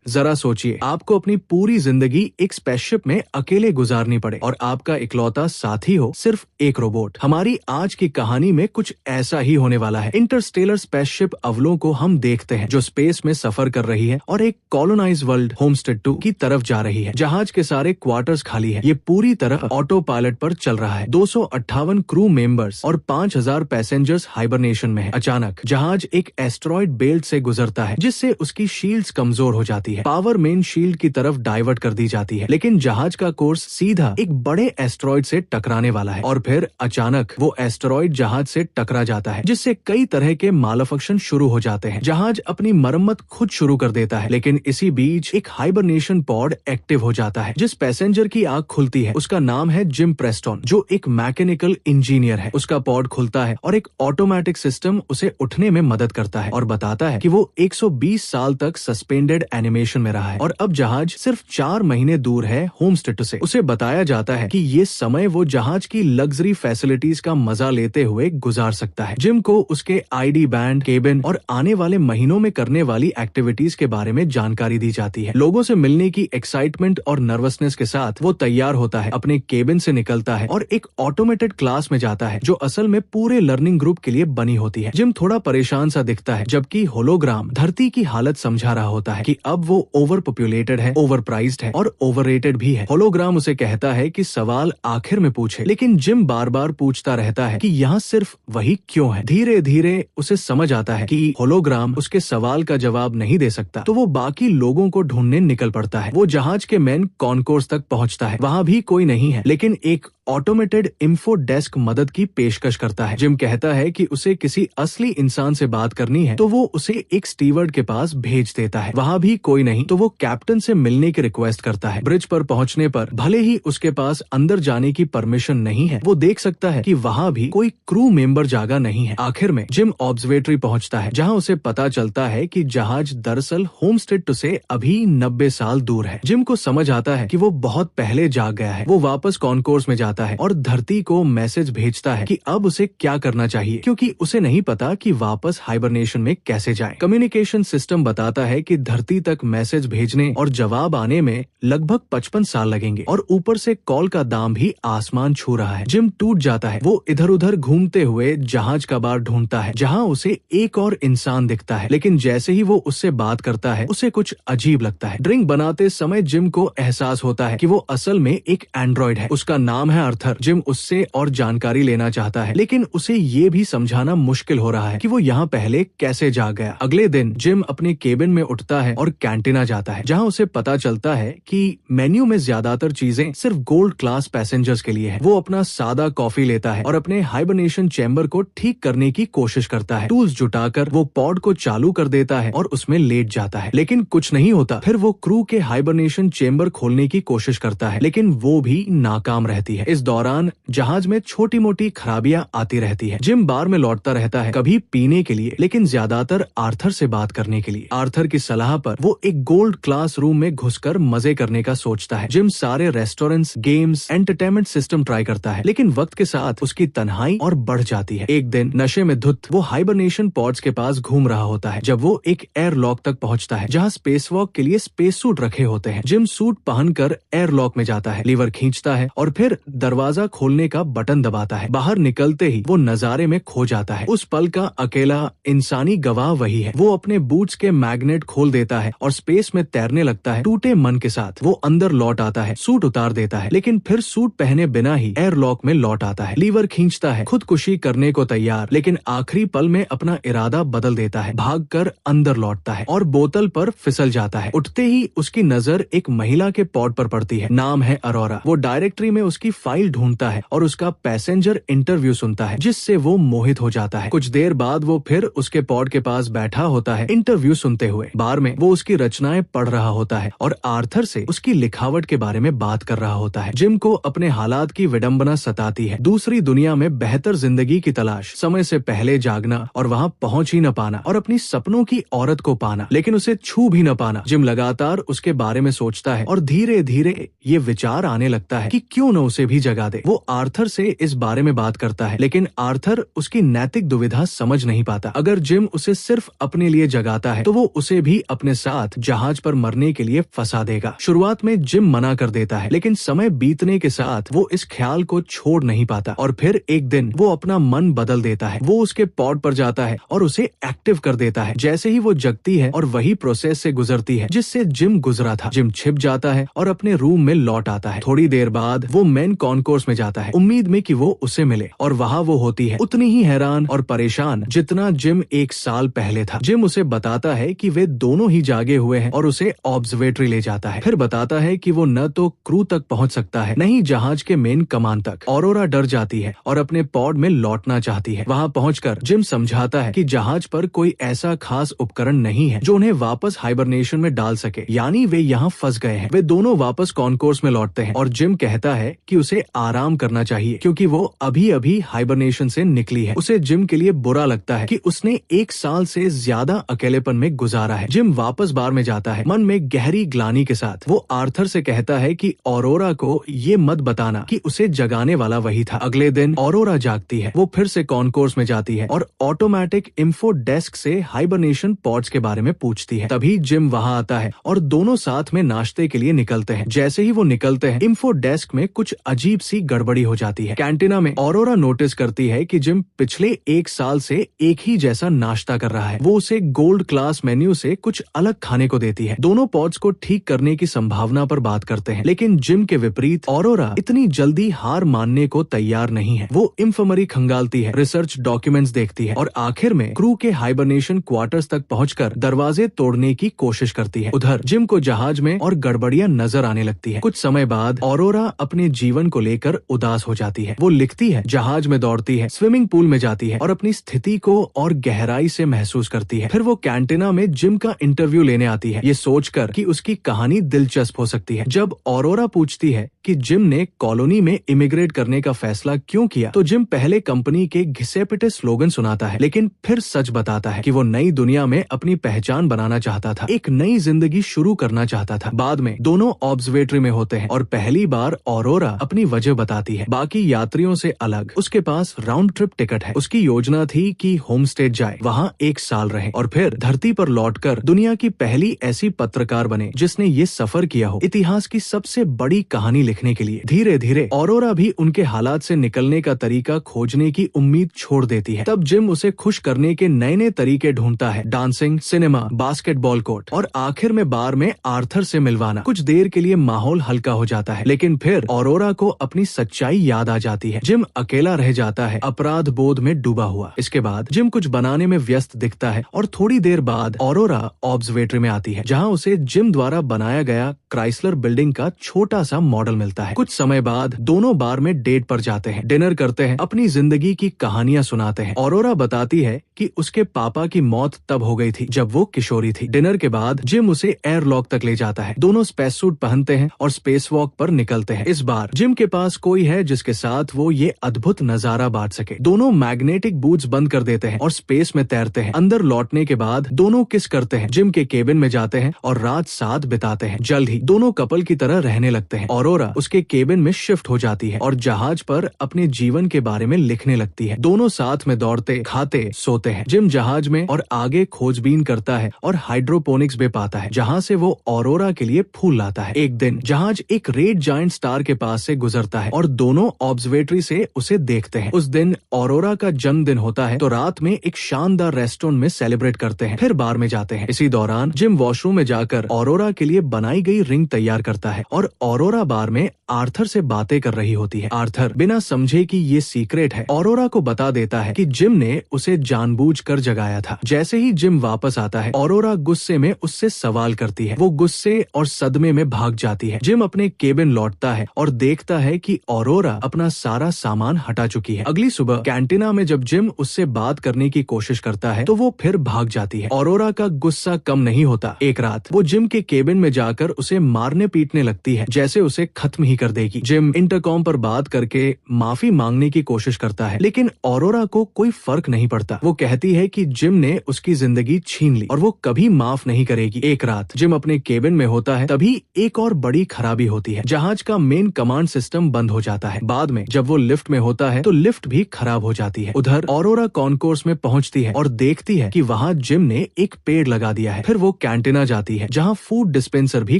जरा सोचिए, आपको अपनी पूरी जिंदगी एक स्पेसशिप में अकेले गुजारनी पड़े और आपका इकलौता साथी हो सिर्फ एक रोबोट। हमारी आज की कहानी में कुछ ऐसा ही होने वाला है। इंटरस्टेलर स्पेसशिप अवलो को हम देखते हैं जो स्पेस में सफर कर रही है और एक कॉलोनाइज वर्ल्ड होमस्टेड 2 की तरफ जा रही है। जहाज के सारे क्वार्टर्स खाली है। ये पूरी तरह ऑटो पायलट पर चल रहा है। 258 क्रू मेंबर्स और 5000 पैसेंजर्स हाइबरनेशन में है। अचानक जहाज एक एस्टेरॉयड बेल्ट से गुजरता है जिससे उसकी शील्ड्स कमजोर हो जाती है। पावर मेन शील्ड की तरफ डाइवर्ट कर दी जाती है, लेकिन जहाज का कोर्स सीधा एक बड़े एस्टेरॉयड से टकराने वाला है और फिर अचानक वो एस्टेरॉयड जहाज से टकरा जाता है जिससे कई तरह के मालफंक्शन शुरू हो जाते हैं। जहाज अपनी मरम्मत खुद शुरू कर देता है, लेकिन इसी बीच एक हाइबरनेशन पॉड एक्टिव हो जाता है। जिस पैसेंजर की आंख खुलती है उसका नाम है जिम प्रेस्टन, जो एक मैकेनिकल इंजीनियर है। उसका पॉड खुलता है और एक ऑटोमेटिक सिस्टम उसे उठने में मदद करता है और बताता है कि वो 120 साल तक सस्पेंडेड एनिमेशन में रहा है और अब जहाज सिर्फ 4 महीने दूर है होमस्टेड से। उसे बताया जाता है कि ये समय वो जहाज की लग्जरी फैसिलिटीज का मजा लेते हुए गुजार सकता है। जिम को उसके आईडी बैंड, केबिन और आने वाले महीनों में करने वाली एक्टिविटीज के बारे में जानकारी दी जाती है। लोगों से मिलने की एक्साइटमेंट और नर्वसनेस के साथ वो तैयार होता है, अपने केबिन से निकलता है और एक ऑटोमेटेड क्लास में जाता है जो असल में पूरे लर्निंग ग्रुप के लिए बनी होती है। जिम थोड़ा परेशान सा दिखता है, जबकि होलोग्राम धरती की हालत समझा रहा होता है कि अब वो ओवर पॉपुलेटेड है, ओवर प्राइज्ड है और ओवररेटेड भी है। होलोग्राम उसे कहता है कि सवाल आखिर में पूछे, लेकिन जिम बार बार पूछता रहता है कि यहाँ सिर्फ वही क्यों है। धीरे धीरे उसे समझ आता है कि होलोग्राम उसके सवाल का जवाब नहीं दे सकता, तो वो बाकी लोगों को ढूंढने निकल पड़ता है। वो जहाज के मेन कॉन्कोर्स तक पहुँचता है। वहाँ भी कोई नहीं है, लेकिन एक ऑटोमेटेड इंफो डेस्क मदद की पेशकश करता है। जिम कहता है कि उसे किसी असली इंसान से बात करनी है तो वो उसे एक स्टीवर्ड के पास भेज देता है। वहाँ भी कोई नहीं तो वो कैप्टन से मिलने की रिक्वेस्ट करता है। ब्रिज पर पहुँचने पर भले ही उसके पास अंदर जाने की परमिशन नहीं है, वो देख सकता है कि वहाँ भी कोई क्रू मेंबर जागा नहीं है। आखिर में जिम ऑब्जर्वेटरी पहुँचता है जहाँ उसे पता चलता है कि जहाज दरअसल होमस्टेड से अभी 90 साल दूर है। जिम को समझ आता है कि वो बहुत पहले जाग गया है। वो वापस कॉन्कोर्स में जाता है और धरती को मैसेज भेजता है कि अब उसे क्या करना चाहिए, क्योंकि उसे नहीं पता कि वापस हाइबरनेशन में कैसे जाए। कम्युनिकेशन सिस्टम बताता है कि धरती तक मैसेज भेजने और जवाब आने में लगभग 55 साल लगेंगे और ऊपर से कॉल का दाम भी आसमान छू रहा है। जिम टूट जाता है। वो इधर उधर घूमते हुए जहाज का बार ढूंढता है जहाँ उसे एक और इंसान दिखता है, लेकिन जैसे ही वो उससे बात करता है उसे कुछ अजीब लगता है। ड्रिंक बनाते समय जिम को एहसास होता है कि वो असल में एक एंड्रॉइड है। उसका नाम है अर्थर। जिम उससे और जानकारी लेना चाहता है, लेकिन उसे ये भी समझाना मुश्किल हो रहा है कि वो यहाँ पहले कैसे जा गया। अगले दिन जिम अपने केबिन में उठता है और कैंटीना जाता है जहाँ उसे पता चलता है कि मेन्यू में ज्यादातर चीजें सिर्फ गोल्ड क्लास पैसेंजर्स के लिए है। वो अपना सादा कॉफी लेता है और अपने हाइबरनेशन चैम्बर को ठीक करने की कोशिश करता है। टूल्स जुटाकर वो पॉड को चालू कर देता है और उसमें लेट जाता है, लेकिन कुछ नहीं होता। फिर वो क्रू के हाइबरनेशन चैम्बर खोलने की कोशिश करता है, लेकिन वो भी नाकाम रहती है। इस दौरान जहाज में छोटी मोटी खराबियां आती रहती है। जिम बार में लौटता रहता है, कभी पीने के लिए, लेकिन ज्यादातर आर्थर से बात करने के लिए। आर्थर की सलाह पर वो एक गोल्ड क्लास रूम में घुसकर मजे करने का सोचता है। जिम सारे restaurants, games, entertainment system try करता है, लेकिन वक्त के साथ उसकी तन्हाई और बढ़ जाती है। एक दिन नशे में धुत वो हाइबरनेशन पॉड्स के पास घूम रहा होता है जब वो एक एयरलॉक तक पहुंचता है जहां स्पेस वॉक के लिए स्पेस सूट रखे होते हैं। जिम सूट पहनकर एयरलॉक में जाता है, लीवर खींचता है और फिर दरवाजा खोलने का बटन दबाता है। बाहर निकलते ही वो नजारे में खो जाता है। उस पल का अकेला इंसानी गवाह वही है। वो अपने बूट्स के मैग्नेट खोल देता है और स्पेस में तैरने लगता है। टूटे मन के साथ वो अंदर लौट आता है, सूट उतार देता है, लेकिन फिर सूट पहने बिना ही एयरलॉक में लौट आता है। लीवर खींचता है, खुदकुशी करने को तैयार, लेकिन आखिरी पल में अपना इरादा बदल देता है। भागकर अंदर लौटता है और बोतल पर फिसल जाता है। उठते ही उसकी नजर एक महिला के पॉड पर पड़ती है। नाम है अरोरा। वो डायरेक्टरी में उसकी फाइल ढूंढता है और उसका पैसेंजर इंटरव्यू सुनता है, जिससे वो मोहित हो जाता है। कुछ देर बाद वो फिर उसके पॉड के पास बैठा होता है, इंटरव्यू सुनते हुए। बार में वो उसकी रचनाएं पढ़ रहा होता है और आर्थर से उसकी लिखावट के बारे में बात कर रहा होता है। जिम को अपने हालात की विडंबना सताती है। दूसरी दुनिया में बेहतर जिंदगी की तलाश, समय से पहले जागना और वहाँ पहुँच ही न पाना और अपनी सपनों की औरत को पाना, लेकिन उसे छू भी न पाना। जिम लगातार उसके बारे में सोचता है और धीरे धीरे ये विचार आने लगता है कि क्यों न उसे भी जगा दे। वो आर्थर से इस बारे में बात करता है, लेकिन आर्थर उसकी नैतिक दुविधा समझ नहीं पाता। अगर जिम उसे सिर्फ अपने लिए जगाता है तो वो उसे भी अपने साथ जहाज पर मरने के लिए फंसा देगा। शुरुआत में जिम मना कर देता है, लेकिन समय बीतने के साथ वो इस ख्याल को छोड़ नहीं पाता और फिर एक दिन वो अपना मन बदल देता है। वो उसके पॉड पर जाता है और उसे एक्टिव कर देता है। जैसे ही वो जगती है और वही प्रोसेस से गुजरती है जिससे जिम गुजरा था, जिम छिप जाता है और अपने रूम में लौट आता है। थोड़ी देर बाद वो मेन कॉन्कोर्स में जाता है, उम्मीद में कि वो उसे मिले, और वहाँ वो होती है उतनी ही हैरान और परेशान जितना जिम एक साल पहले था। जिम उसे बताता है कि वे दोनों ही जागे हुए हैं और उसे ऑब्जर्वेटरी ले जाता है। फिर बताता है कि वो न तो क्रू तक पहुंच सकता है, न ही जहाज के मेन कमान तक। ऑरोरा डर जाती है और अपने पॉड में लौटना चाहती है। वहाँ पहुंचकर जिम समझाता है कि जहाज पर कोई ऐसा खास उपकरण नहीं है जो उन्हें वापस हाइबरनेशन में डाल सके, यानी वे यहाँ फंस गए हैं। वे दोनों वापस कॉन्कोर्स में लौटते हैं और जिम कहता है कि उसे आराम करना चाहिए क्योंकि वो अभी अभी हाइबरनेशन से निकली है। उसे जिम के लिए बुरा लगता है कि उसने एक साल से ज्यादा अकेलेपन में गुजारा है। जिम वापस बार में जाता है, मन में गहरी ग्लानि के साथ। वो आर्थर से कहता है कि ऑरोरा को ये मत बताना कि उसे जगाने वाला वही था। अगले दिन ऑरोरा जागती है। वो फिर से कॉन्कोर्स में जाती है और ऑटोमेटिक इंफो डेस्क से हाइबरनेशन पॉड्स के बारे में पूछती है। तभी जिम वहाँ आता है और दोनों साथ में नाश्ते के लिए निकलते हैं। जैसे ही वो निकलते हैं, इंफो डेस्क में कुछ अजीब सी गड़बड़ी हो जाती है। कैंटीना में ऑरोरा नोटिस करती है कि जिम पिछले एक साल से एक ही जैसा नाश्ता कर रहा है। वो उसे गोल्ड क्लास मेन्यू से कुछ अलग खाने को देती है। दोनों पॉड्स को ठीक करने की संभावना पर बात करते हैं, लेकिन जिम के विपरीत ऑरोरा इतनी जल्दी हार मानने को तैयार नहीं है। वो इंफर्मरी खंगालती है, रिसर्च डॉक्यूमेंट्स देखती है और आखिर में क्रू के हाइबरनेशन क्वार्टर्स तक पहुंचकर दरवाजे तोड़ने की कोशिश करती है। उधर जिम को जहाज में और गड़बड़ियां नजर आने लगती है। कुछ समय बाद ऑरोरा अपने जीवन को लेकर उदास हो जाती है। वो लिखती है, जहाज में दौड़ती है, स्विमिंग पूल में जाती है और अपनी स्थिति को और गहराई से महसूस करती है। फिर वो कैंटीना में जिम का इंटरव्यू लेने आती है, ये सोचकर कि उसकी कहानी दिलचस्प हो सकती है। जब ऑरोरा पूछती है कि जिम ने कॉलोनी में इमिग्रेट करने का फैसला क्यों किया, तो जिम पहले कंपनी के घिसे पिटे स्लोगन सुनाता है, लेकिन फिर सच बताता है कि वो नई दुनिया में अपनी पहचान बनाना चाहता था, एक नई जिंदगी शुरू करना चाहता था। बाद में दोनों ऑब्जर्वेटरी में होते हैं और पहली बार ऑरोरा अपनी वजह बताती है। बाकी यात्रियों से अलग उसके पास राउंड ट्रिप टिकट है। उसकी योजना थी कि होम स्टेट जाए, वहाँ एक साल रहे और फिर धरती पर लौटकर दुनिया की पहली ऐसी पत्रकार बने जिसने ये सफर किया हो, इतिहास की सबसे बड़ी कहानी लिखने के लिए। धीरे धीरे ऑरोरा भी उनके हालात से निकलने का तरीका खोजने की उम्मीद छोड़ देती है। तब जिम उसे खुश करने के नए नए तरीके ढूंढता है, डांसिंग, सिनेमा, बास्केटबॉल कोर्ट और आखिर में बार में आर्थर से मिलवाना। कुछ देर के लिए माहौल हल्का हो जाता है, लेकिन फिर ऑरोरा को अपनी सच्चाई याद आ जाती है। जिम अकेला रह जाता है, अपराध बोध में डूबा हुआ। इसके बाद जिम कुछ बनाने में व्यस्त दिखता है और थोड़ी देर बाद ऑरोरा ऑब्जर्वेटरी में आती है, जहाँ उसे जिम द्वारा बनाया गया क्राइसलर बिल्डिंग का छोटा सा मॉडल मिलता है। कुछ समय बाद दोनों बार में डेट पर जाते हैं, डिनर करते हैं, अपनी जिंदगी की कहानियां सुनाते हैं। ऑरोरा बताती है कि उसके पापा की मौत तब हो गई थी जब वो किशोरी थी। डिनर के बाद जिम उसे एयरलॉक तक ले जाता है। दोनों स्पेस सूट पहनते हैं और स्पेस वॉक पर निकलते हैं। इस बार जिम के पास कोई है जिसके साथ वो ये अद्भुत नजारा बांट सके। दोनों मैग्नेटिक बूट्स बंद कर देते हैं और स्पेस में तैरते हैं। अंदर लौटने के बाद दोनों किस करते हैं, जिम के केबिन में जाते हैं और रात साथ बिताते हैं। जल्द ही दोनों कपल की तरह रहने लगते हैं। ऑरोरा उसके केबिन में शिफ्ट हो जाती है और जहाज पर अपने जीवन के बारे में लिखने लगती है। दोनों साथ में दौड़ते, खाते, सोते हैं। जिम जहाज में और आगे खोजबीन करता है और हाइड्रोपोनिक्स भी पाता है, जहाँ से वो ऑरोरा के लिए फूल लाता है। एक दिन जहाज एक रेड जायंट स्टार के पास से गुजरता है और दोनों ऑब्जर्वेटरी से उसे देखते हैं। उस दिन ऑरोरा का जन्मदिन होता है, तो रात में एक शानदार रेस्टोरेंट में सेलिब्रेट करते हैं, फिर बार में जाते हैं। इसी दौरान जिम वॉशरूम में जाकर ऑरोरा के लिए बनाई गई रिंग तैयार करता है और ऑरोरा बार में आर्थर से बातें कर रही होती है। आर्थर बिना समझे कि ये सीक्रेट है ऑरोरा को बता देता है कि जिम ने उसे जानबूझकर जगाया था। जैसे ही जिम वापस आता है, ऑरोरा गुस्से में उससे सवाल करती है। वो गुस्से और सदमे में भाग जाती है। जिम अपने केबिन लौटता है और देखता है कि ऑरोरा अपना सारा सामान हटा चुकी है। अगली सुबह कैंटीना में जब जिम उससे बात करने की कोशिश करता है तो वो फिर भाग जाती है। ऑरोरा का गुस्सा कम नहीं होता। एक रात वो जिम के केबिन में जाकर उसे मारने पीटने लगती है, जैसे उसे खत्म ही कर देगी। जिम इंटरकॉम पर बात करके माफी मांगने की कोशिश करता है, लेकिन ऑरोरा को कोई फर्क नहीं पड़ता। वो कहती है कि जिम ने उसकी जिंदगी छीन ली और वो कभी माफ नहीं करेगी। एक रात जिम अपने केबिन में होता है, तभी एक और बड़ी खराबी होती है। जहाज का मेन कमांड सिस्टम बंद हो जाता है। बाद में जब वो लिफ्ट में होता है तो लिफ्ट भी खराब हो जाती है। उधर ऑरोरा कॉन्कोर्स में पहुंचती है और देखती है कि वहाँ जिम ने एक पेड़ लगा दिया है। फिर वो कैंटीना जाती है जहाँ फूड डिस्पेंसर भी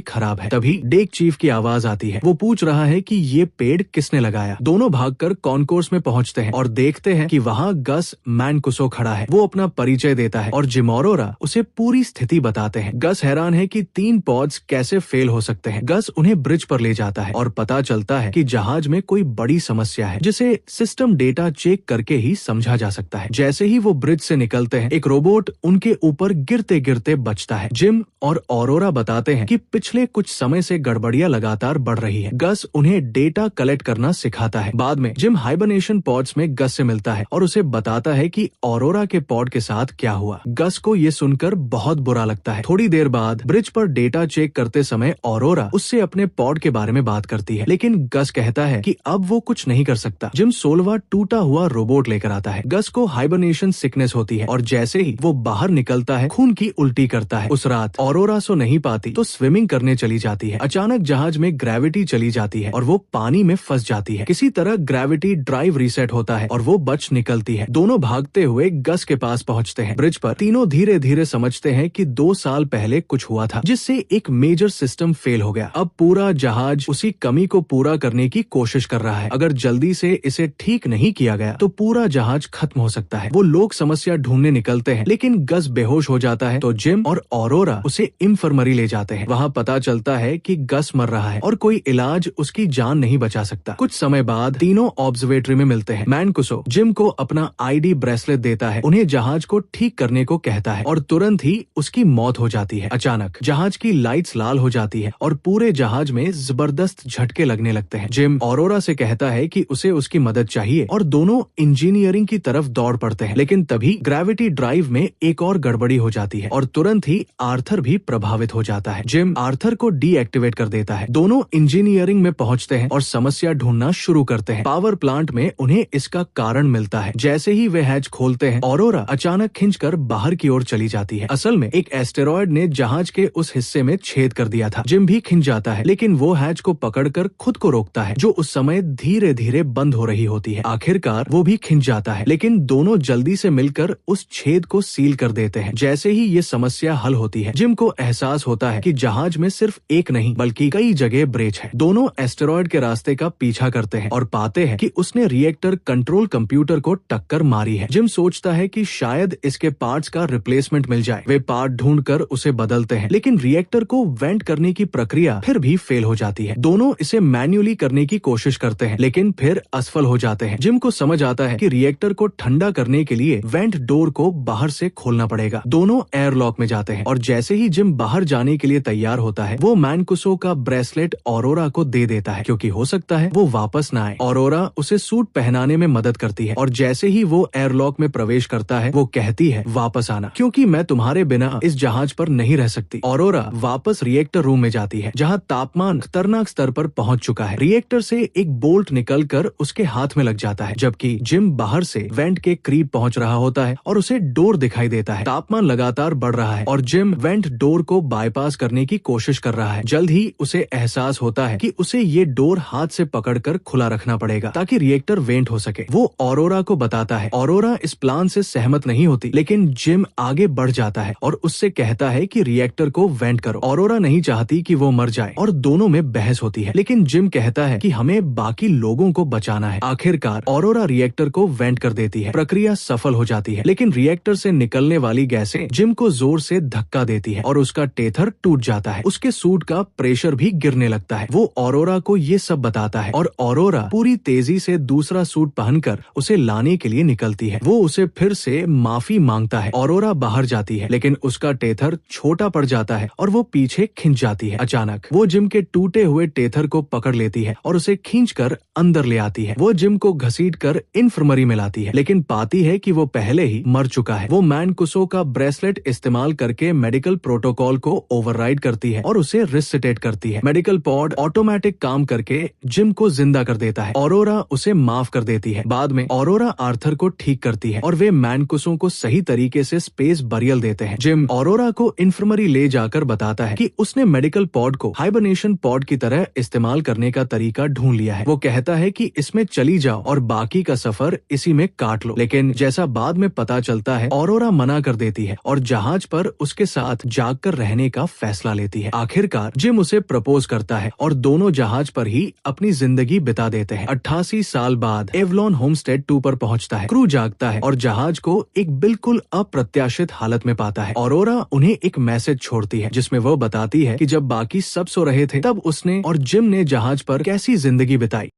खराब है। तभी डेक चीफ की आवाज आती है। वो पूछ रहा है कि ये पेड़ किसने लगाया। दोनों भागकर कॉन्कोर्स में पहुंचते हैं और देखते हैं कि वहाँ गस मैनकुसो खड़ा है। वो अपना परिचय देता है और जिम ऑरोरा उसे पूरी स्थिति बताते हैं। गस हैरान है कि 3 पॉड्स कैसे फेल हो सकते हैं। गस उन्हें ब्रिज पर ले जाता है और पता चलता है कि जहाज में कोई बड़ी समस्या है जिसे सिस्टम डेटा चेक करके ही समझा जा सकता है। जैसे ही वो ब्रिज से निकलते हैं, एक रोबोट उनके ऊपर गिरते गिरते बचता है। जिम और ऑरोरा बताते हैं कि पिछले कुछ समय से गड़बड़ियां लगातार बढ़ रही है। गस उन्हें डेटा कलेक्ट करना सिखाता है। बाद में जिम हाइबरनेशन पॉड्स में गस से मिलता है और उसे बताता है कि ऑरोरा के पॉड के साथ क्या हुआ। गस को ये सुनकर बहुत बुरा लगता है। थोड़ी देर बाद ब्रिज पर डेटा चेक करते समय ऑरोरा उससे अपने पॉड के बारे में बात करती है, लेकिन गस कहता है कि अब वो कुछ नहीं कर सकता। जिम 16वां टूटा हुआ रोबोट लेकर आता है। गस को हाइबरनेशन सिकनेस होती है और जैसे ही वो बाहर निकलता है खून की उल्टी करता है। उस रात ऑरोरा सो नहीं पाती तो स्विमिंग करने चली जाती है। अचानक जहाज में ग्रेविटी चली जाती है और वो पानी में फंस जाती है। किसी तरह ग्रेविटी ड्राइव रीसेट होता है और वो बच निकलती है। दोनों भागते हुए गस के पास पहुंचते हैं। ब्रिज पर तीनों धीरे धीरे समझते हैं कि 2 साल पहले कुछ हुआ था जिससे एक मेजर सिस्टम फेल हो गया। अब पूरा जहाज उसी कमी को पूरा करने की कोशिश कर रहा है। अगर जल्दी से इसे ठीक नहीं किया गया तो पूरा जहाज खत्म हो सकता है। वो लोग समस्या ढूंढने निकलते हैं, लेकिन गस बेहोश हो जाता है तो जिम और ऑरोरा उसे इंफर्मरी ले जाते हैं। वहाँ पता चलता है कि गस मर रहा है और कोई इलाज उसकी जान नहीं बचा सकता। कुछ समय बाद तीनों ऑब्जर्वेटरी में मिलते हैं। मैनकुसो जिम को अपना आईडी ब्रेसलेट देता है, उन्हें जहाज को ठीक करने को कहता है और तुरंत ही उसकी मौत हो जाती है। अचानक जहाज की लाइट्स लाल हो जाती है और पूरे जहाज में जबरदस्त झटके लगने लगते हैं। जिम ऑरोरा से कहता है कि उसे उसकी मदद चाहिए और दोनों इंजीनियरिंग की तरफ दौड़ पड़ते हैं, लेकिन तभी ग्रेविटी ड्राइव में एक और गड़बड़ी हो जाती है और तुरंत ही आर्थर भी प्रभावित हो जाता है। जिम आर्थर को डीएक्टिवेट कर देता है। दोनों इंजीनियरिंग में पहुंचते हैं और समस्या ढूंढना शुरू करते हैं। पावर प्लांट में उन्हें इसका कारण मिलता है। जैसे ही वे हैच खोलते हैं, ऑरोरा अचानक खिंचकर बाहर की ओर चली जाती है। असल में एक एस्टेरॉयड ने जहाज के उस हिस्से में छेद कर दिया था। जिम भी खिंच जाता है, लेकिन वो हैच को पकड़कर खुद को रोकता है जो उस समय धीरे धीरे बंद हो रही होती है। आखिरकार वो भी खिंच जाता है, लेकिन दोनों जल्दी से मिलकर उस छेद को सील कर देते हैं। जैसे ही ये समस्या हल होती है, जिम को एहसास होता है कि जहाज में सिर्फ एक नहीं बल्कि कई जगह ब्रेच है। दोनों एस्टेरॉयड के रास्ते का पीछा करते हैं और पाते हैं कि उसने रिएक्टर कंट्रोल कंप्यूटर को टक्कर मारी है। जिम सोचता है कि शायद इसके पार्ट्स का रिप्लेसमेंट मिल जाए। वे पार्ट ढूंढकर उसे बदलते हैं, लेकिन रिएक्टर को वेंट करने की प्रक्रिया फिर भी फेल हो जाती है। दोनों इसे मैन्युअली करने की कोशिश करते हैं, लेकिन फिर असफल हो जाते हैं। जिम को समझ आता है कि रिएक्टर को ठंडा करने के लिए वेंट डोर को बाहर से खोलना पड़ेगा। दोनों एयरलॉक में जाते हैं और जैसे ही जिम बाहर जाने के लिए तैयार होता है, वो मैनकुसो का ब्रेसलेट ऑरोरा को दे देता है, क्योंकि हो सकता है वो वापस न आए। ऑरोरा उसे सूट पहनाने में मदद करती है और जैसे ही वो एयरलॉक में प्रवेश करता है, वो कहती है वापस आना, क्योंकि मैं तुम्हारे बिना इस जहाज पर नहीं रह सकती। ऑरोरा वापस रिएक्टर रूम में जाती है, जहाँ तापमान खतरनाक स्तर पर पहुंच चुका है। रिएक्टर से एक बोल्ट निकलकर उसके हाथ में लग जाता है, जबकि जिम बाहर से वेंट के करीब पहुंच रहा होता है और उसे डोर दिखाई देता है। तापमान लगातार बढ़ रहा है और जिम वेंट डोर को बाईपास करने की कोशिश कर रहा है। जल्द ही उसे एहसास होता है कि उसे ये डोर हाथ से पकड़कर खुला रखना पड़ेगा ताकि रिएक्टर वेंट हो सके। वो ऑरोरा को बताता है। ऑरोरा इस प्लान से सहमत नहीं होती, लेकिन जिम आगे बढ़ जाता है और उससे कहता है कि रिएक्टर को वेंट करो। ऑरोरा नहीं चाहती कि वो मर जाए और दोनों में बहस होती है, लेकिन जिम कहता है कि हमें बाकी लोगों को बचाना है। आखिरकार ऑरोरा रिएक्टर को वेंट कर देती है। प्रक्रिया सफल हो जाती है, लेकिन रिएक्टर से निकलने वाली गैसें जिम को जोर से धक्का देती है और उसका टेथर टूट जाता है। उसके सूट का प्रेशर भी गिरने लगता है। वो ऑरोरा को ये सब बताता है और ऑरोरा पूरी तेजी से दूसरा सूट पहनकर उसे लाने के लिए निकलती है। वो उसे फिर से माफी मांगता है। ऑरोरा बाहर जाती है, लेकिन उसका टेथर छोटा पड़ जाता है और वो पीछे खिंच जाती है। अचानक वो जिम के टूटे हुए टेथर को पकड़ लेती है और उसे खींचकर अंदर ले आती है। वो जिम को घसीटकर इन्फर्मरी में लाती है, लेकिन पाती है कि वो पहले ही मर चुका है। वो मैनकुसो का ब्रेसलेट इस्तेमाल करके मेडिकल प्रोटोकॉल को ओवरराइड करती है और उसे रिससेट करती है। मेडिकल पॉड ऑटोमेटिक काम करके जिम को जिंदा कर देता है। ऑरोरा उसे माफ कर देती है। बाद में ऑरोरा आर्थर को ठीक करती है और वे मैनकुसों को सही तरीके से स्पेस बरियल देते हैं। जिम ऑरोरा को इन्फर्मरी ले जाकर बताता है कि उसने मेडिकल पॉड को हाइबरनेशन पॉड की तरह इस्तेमाल करने का तरीका ढूंढ लिया है। वो कहता है कि इसमें चली जाओ और बाकी का सफर इसी में काट लो, लेकिन जैसा बाद में पता चलता है ऑरोरा मना कर देती है और जहाज पर उसके साथ जागकर रहने का फैसला लेती है। आखिरकार जिम उसे प्रपोज करता है और दोनों जहाज पर ही अपनी जिंदगी बिता देते हैं। 88 साल बाद एवलॉन होमस्टेड 2 पर पहुंचता है। क्रू जागता है और जहाज को एक बिल्कुल अप्रत्याशित हालत में पाता है। ऑरोरा उन्हें एक मैसेज छोड़ती है जिसमें वो बताती है कि जब बाकी सब सो रहे थे तब उसने और जिम ने जहाज पर कैसी जिंदगी बिताई।